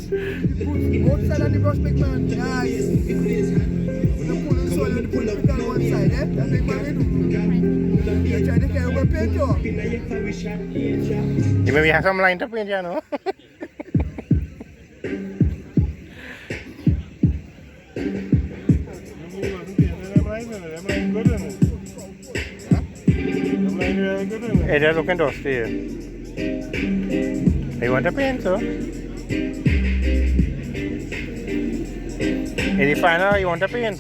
Both side of the brush, big man. Nice. When you pull the soil, you pull it on one side, eh? That big man, you try to carry one paint, yo. You maybe have some line to paint, you know. Hey, they're looking dusty here. You want to paint, so? Is the final, you want to paint?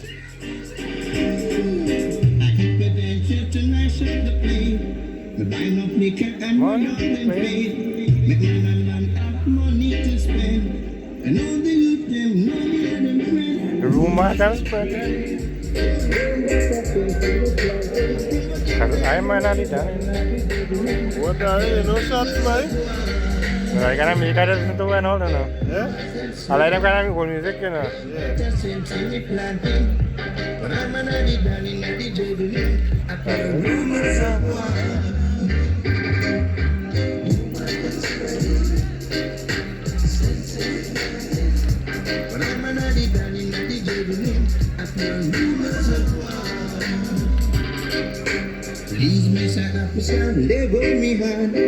The room has done spread. I might not be done. What are you? No shots, man? I can't make it listen to and all, you know. Yeah? I like them kind of good music, you know.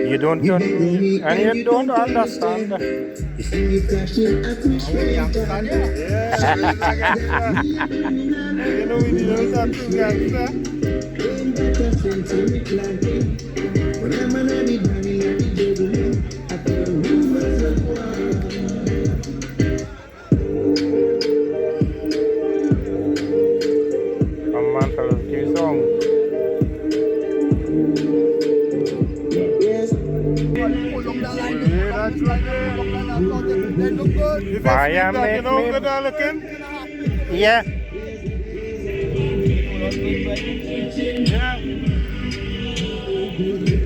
You don't and you don't understand. Come on, fellas, do your song. Fire make me. Yeah.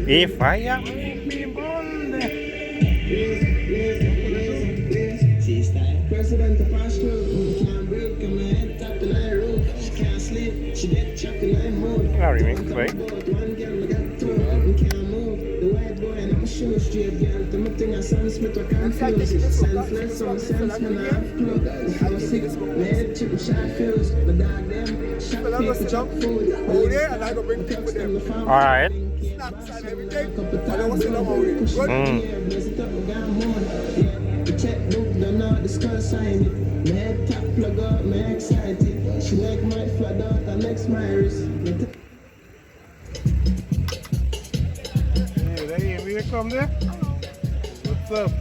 If fire make me bold. President of Pastor, can't break my head, tap the line road. She can't sleep, she get chucked in line mode. Remix, right? One girl, I got two, we can't move. The white boy, and I'm a show straight girl. The thing I Sam Smith, I can't feel. Senseless, some sense, man, I have clue. If I was sick, my head chicken shot feels. My dog, them, shot people, chop food. Oh, yeah, and I go bring people with them. Alright. Snacks and everything. I don't want to know about it. Good. The checkbook, don't know the skull sign it. My head tap plug up, my excited. She like my flat out and next my wrist. Hey, there you come there. What's up?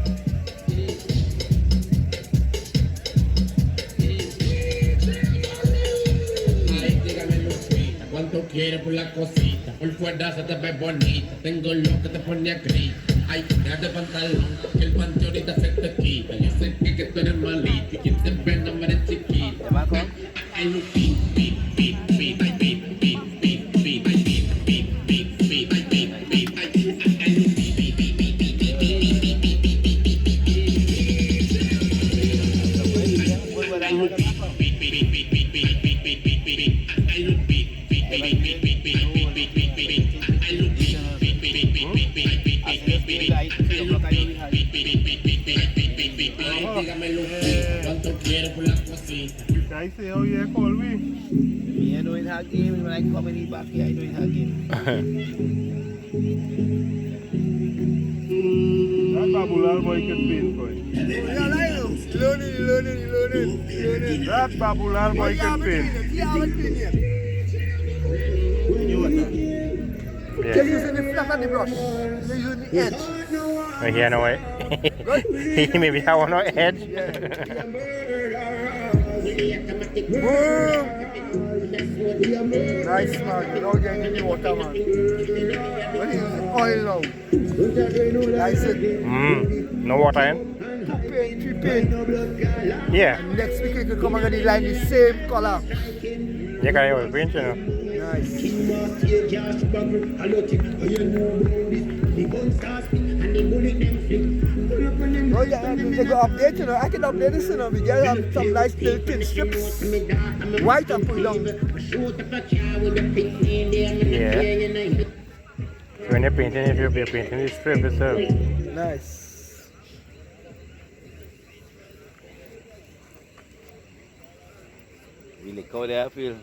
Cuánto quieres por la cosita, por fuera se te ve bonita, tengo lo que te pone a gritar. Ay, déjate pantalón, que el panty ahorita se te quita. Yo sé que tú eres malito y quien te ve no me eres chiquita. Ay, lo beat, beat, beat, beat, ay, beat, beat, beat, beat, ay, beat, beat, beat, beat, ay, beat, beat, ay, ay, lo beat, beat, beat, beat, beat, beat, beat, beat, beat, beat, beat, beat, beat, beat, beat. Ay, lo beat, beat, beat, beat, beat, beat, beat, beat, beat, beat, beat. Ay, lo beat, beat, beat, beat, beat, beat, beat, beat, beat, beat, beat. Ay, lo beat, beat, beat, beat, beat, beat, beat, beat, beat, beat. ¿Cuánto quieres por la cosita? I say, oh yeah, call me. Me, I know it her game. When I come in the back here, I know it her game. That Babulal boy can paint for it. Learning. That Babulal boy can paint. Just using the flat of the brush. You're using the edge. Here, no way. Maybe I want no edge. Nice, man. Now getting in the water, man. But he's using oil now. Nice. No water in? Three paint. Yeah. And next week you can come and get the line the same color. You can use paint, you know. Nice. Oh yeah, they go update, you know. I can update this, you know. We get some nice little thin strips. White and put it down. Yeah. So when you're painting, if you're painting the strip itself. Nice. We lick out there, I feel.